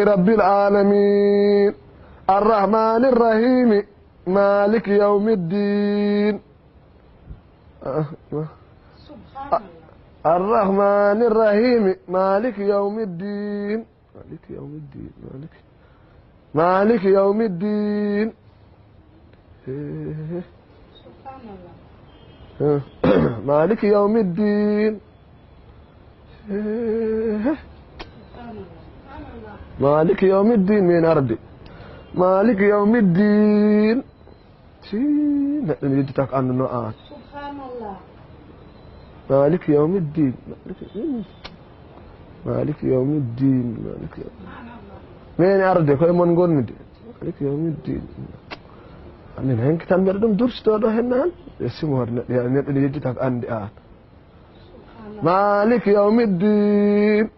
رب العالمين الرحمن الرحيم مالك يوم الدين سبحان الله. الرحمن الرحيم مالك يوم الدين مالك يوم الدين سبحان الله. مالك يوم الدين مالك يوم الدين من أرضي مالك يوم الدين يجتك عن النوعات سبحان الله. مالك يوم الدين مالك يوم الدين من أرضي كل من قول مدين مالك يوم الدين أنا هنك تنبردم درس تورو هنان اسمه يعني يجتك عن النوعات مالك يوم الدين